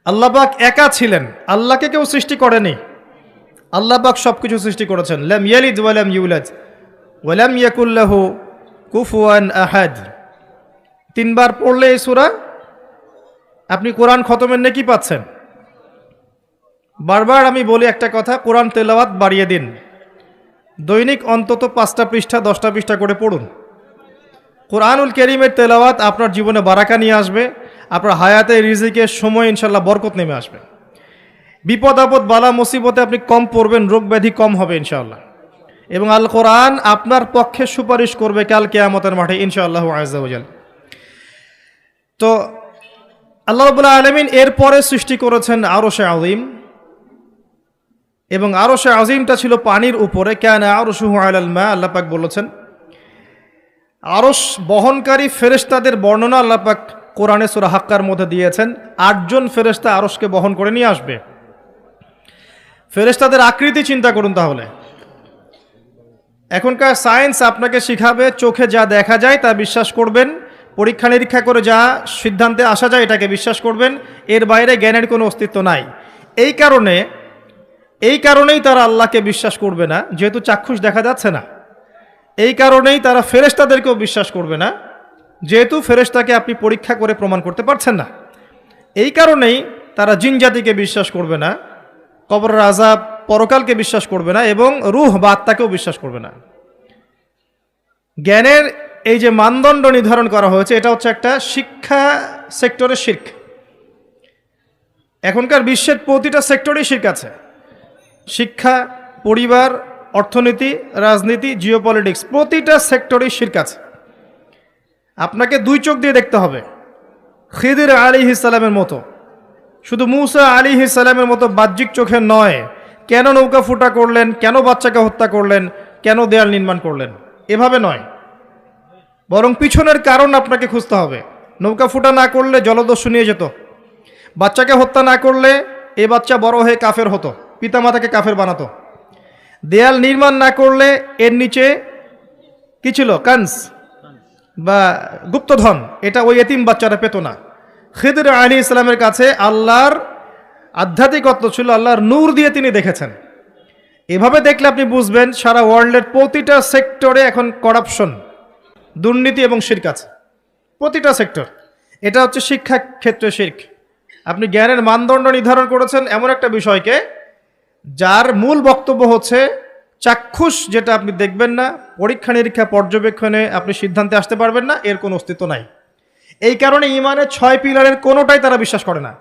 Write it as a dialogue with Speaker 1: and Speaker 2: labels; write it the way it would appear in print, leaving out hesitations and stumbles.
Speaker 1: আল্লাহ পাক একা ছিলেন, আল্লাহকে কেউ সৃষ্টি করেনি। আল্লাহ পাক সবকিছু সৃষ্টি করেছেন। লাম ইয়ালিদ ওয়া লাম ইউলাদ ওয়া লাম ইয়াকুল লাহু কুফুয়ান আহাদ। তিনবার পড়লে এই সূরা আপনি কোরআন খতমের নেকি পাচ্ছেন। বারবার আমি বলি একটা কথা, কোরআন তেলাওয়াত বাড়িয়ে দিন। দৈনিক অন্তত 5টা পৃষ্ঠা 10টা পৃষ্ঠা করে পড়ুন। কোরআনুল কারীমের তেলাওয়াত আপনার জীবনে বারাকা নিয়ে আসবে, আপনার হায়াতে রিজিকের সময় ইনশাল্লাহ বরকত নেমে আসবে। বিপদ আপদ বালা মুসিবতে আপনি কম পড়বেন, রোগ ব্যাধি কম হবে ইনশাআল্লাহ। এবং আল কোরআন আপনার পক্ষে সুপারিশ করবে কাল কিয়ামতের মাঠে ইনশাআল্লাহু আযজা ওয়া জাল। তো আল্লাহ রাব্বুল আলামিন এরপরে সৃষ্টি করেছেন আরশে আযীম, এবং আরশে আযীমটা ছিল পানির উপরে। কানা আরশুহু আলাল মা, আল্লাহ পাক বলেছেন। আরশ বহনকারী ফেরেশতাদের বর্ণনা আল্লাহ পাক কোরআনে সূরা হাক্কার মধ্যে দিয়েছেন। 8 জন ফেরেশতা আরশকে বহন করে নিয়ে আসবে। ফেরেশতাদের আকৃতি চিন্তা করুন তাহলে। এখনকার সায়েন্স আপনাকে শিখাবে চোখে যা দেখা যায় তা বিশ্বাস করবেন, পরীক্ষা নিরীক্ষা করে যা সিদ্ধান্তে আসা যায় এটাকে বিশ্বাস করবেন, এর বাইরে জ্ঞানের কোনো অস্তিত্ব নাই। এই কারণেই তারা আল্লাহকে বিশ্বাস করবে না, যেহেতু চাক্ষুষ দেখা যাচ্ছে না। এই কারণেই তারা ফেরেশতাদেরকেও বিশ্বাস করবে না, যেহেতু ফেরেশতাকে আপনি পরীক্ষা করে প্রমাণ করতে পারছেন না। এই কারণেই তারা জিন জাতিকে বিশ্বাস করবে না, কবরের আযাব পরকালকে বিশ্বাস করবে না, এবং রূহ বা আত্মাকেও বিশ্বাস করবে না। জ্ঞানের এই যে মানদণ্ড নির্ধারণ করা হয়েছে, এটা হচ্ছে একটা শিক্ষা সেক্টরের শিরক। এখনকার বিশ্বের প্রতিটা সেক্টরেই শিরক আছে। শিক্ষা, পরিবার, অর্থনীতি, রাজনীতি, জিওপলিটিক্স, প্রতিটা সেক্টরেই শিরক আছে। আপনাকে 2 চোখ দিয়ে দেখতে হবে। খিদির আলাইহিস সালামের মতো, শুধু মূসা আলাইহিস সালামের মতো বাহ্যিক চোখে নয়। কেন নৌকা ফুটা করলেন, কেন বাচ্চাকে হত্যা করলেন, কেন দেয়াল নির্মাণ করলেন, এভাবে নয়, বরং পিছনের কারণ আপনাকে খুঁজতে হবে। নৌকা ফুটা না করলে জলদস্যু নিয়ে যেত। বাচ্চাকে হত্যা না করলে এ বাচ্চা বড় হয়ে কাফের হতো, পিতামাতাকে কাফের বানাতো। দেয়াল নির্মাণ না করলে এর নিচে কি ছিল, কানস বা গুপ্তধন, এটা ওই এতিম বাচ্চারা পেত না। খিদির আলাইহিস সালামের কাছে আল্লাহর আধ্যাত্মিকত্ব ছিল, আল্লাহর নূর দিয়ে তিনি দেখেছেন। এভাবে দেখলে আপনি বুঝবেন সারা ওয়ার্ল্ডের প্রতিটা সেক্টরে এখন করাপশন, দুর্নীতি এবং শিরক আছে, প্রতিটা সেক্টর। এটা হচ্ছে শিক্ষা ক্ষেত্রে শিরক। আপনি জ্ঞানের মানদণ্ড নির্ধারণ করেছেন এমন একটা বিষয়কে, যার মূল বক্তব্য হচ্ছে চাক্ষুষ যেটা আপনি দেখবেন না, পরীক্ষা নিরীক্ষা পর্যবেক্ষণে আপনি সিদ্ধান্তে আসতে পারবেন না, এর কোনো অস্তিত্ব নাই। এই কারণে ইমানের 6 পিলারের কোনোটাই তারা বিশ্বাস করে না।